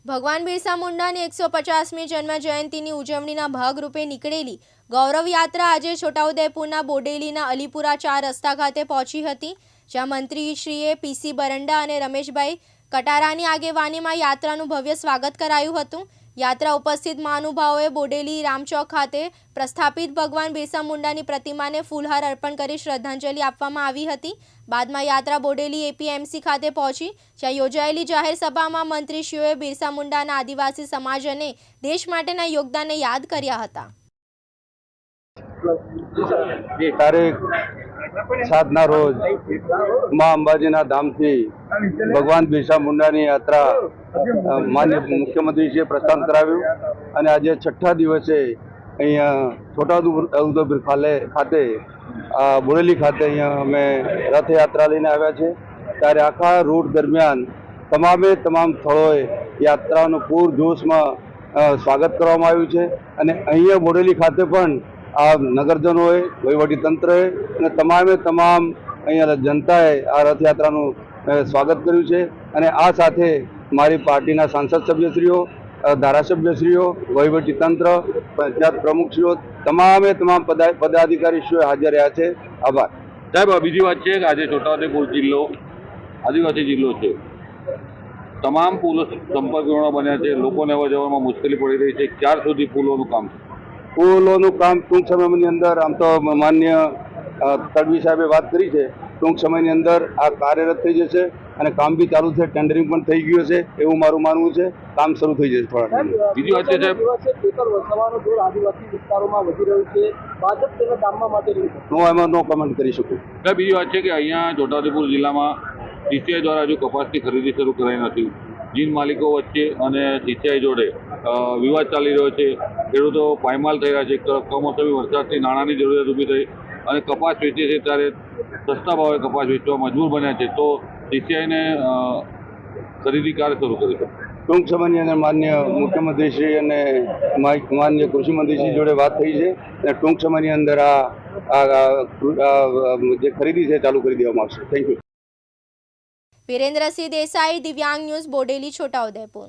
ભગવાન બિરસા મુંડાની 150મી જન્મ જયંતિની ઉજવણીના ભાગરૂપે નીકળેલી ગૌરવ યાત્રા આજે છોટાઉદેપુરના બોડેલીના અલીપુરા 4 રસ્તા ખાતે પહોંચી હતી, જ્યાં મંત્રીશ્રીએ પીસી બરંડા અને રમેશભાઈ કટારાની આગેવાનીમાં યાત્રાનું ભવ્ય સ્વાગત કરાયું હતું। યાત્રા ઉપસ્થિત મહાનુભાવોએ બોડેલી રામચોક ખાતે પ્રસ્થાપિત ભગવાન બિરસા મુંડાની પ્રતિમાને ફૂલહાર અર્પણ કરી શ્રદ્ધાંજલિ આપવામાં આવી હતી। બાદમાં યાત્રા બોડેલી એપીએમસી ખાતે પહોંચી, જ્યાં યોજાયેલી જાહેર સભામાં મંત્રીશ્રીઓએ બિરસા મુંડાના આદિવાસી સમાજ અને દેશ માટેના યોગદાનને યાદ કર્યા હતા। તારીખ 7 ના રોજ माँ अंबाजीना धामथी भगवान बिरसा मुंडानी यात्रा माननीय मुख्यमंत्रीश्रीए प्रस्थान कराव्યું અને આજે છઠ્ઠા દિવસે અહીંયા છોટાઉદેપુર ખાતે બોડેલી ખાતે અહીંયા અમે રથયાત્રા લઈને આવ્યા છે। ત્યારે આખા રૂટ દરમિયાન તમામ સ્થળોએ યાત્રાનું પૂરજોશમાં સ્વાગત કરવામાં આવ્યું છે અને અહીંયા બોડેલી ખાતે પણ આ નગરજનોએ, વહીવટીતંત્રએ અને તમામ અહીંયા જનતાએ આ રથયાત્રાનું સ્વાગત કર્યું છે અને આ સાથે મારી પાર્ટીના સાંસદ સભ્યશ્રીઓ, ધારાસભ્યશ્રીઓ, વહીવટીતંત્ર, પંચાયત પ્રમુખશ્રીઓ, તમામ પદાધિકારીશ્રીઓ હાજર રહ્યા છે। આભાર સાહેબ। બીજી વાત છે કે આજે છોટાઉદેપુર જિલ્લો આદિવાસી જિલ્લો છે, તમામ પુલો સંપર્કમાં બન્યા છે, લોકોને અવર જવરમાં મુશ્કેલી પડી રહી છે। ક્યાર સુધી પુલોનું કામ છે? પુલોનું કામ ટૂંક સમયની અંદર, આમ તો માન્ય તડવી સાહેબે વાત કરી છે, ટૂંક સમયની અંદર આ કાર્યરત થઈ જશે અને કામ બી ચાલુ છે, ટેન્ડરિંગ પણ થઈ ગયું છે એવું મારું માનવું છે। કામ શરૂ થઈ જશે થોડા ટાઈમ। બીજી વાત છે સાહેબ, આદિવાસી વિસ્તારોમાં વધી રહ્યું છે, ભાજપ તેના કામમાં માટે હું એમાં નો કમેન્ટ કરી શકું। સાહેબ બીજી વાત છે કે અહીંયા છોટાઉદેપુર જિલ્લામાં સીસીઆઈ દ્વારા હજુ કપાસની ખરીદી શરૂ કરાઈ નથી। જીન માલિકો વચ્ચે અને સીસીઆઈ જોડે વિવાદ ચાલી રહ્યો છે। ખેડૂતો પાયમાલ થઈ રહ્યા છે। કમોસમી વરસાદથી નાણાંની જરૂરિયાત ઊભી થઈ અને કપાસ વેચે છે ત્યારે સસ્તા ભાવે કપાસ વેચવા મજબૂર બન્યા છે, તો સીસીઆઈને ખરીદી ક્યારે શરૂ કરી છે? ટૂંક સમયની અંદર માન્ય મુખ્યમંત્રીશ્રી અને માન્ય કૃષિમંત્રીશ્રી જોડે વાત થઈ છે અને ટૂંક સમયની અંદર જે ખરીદી છે ચાલુ કરી દેવામાં આવશે। Thank you. વીરેન્દ્રસિંહ દેસાઈ, દિવ્યાંગ ન્યૂઝ, બોડેલી, છોટાઉદેપુર।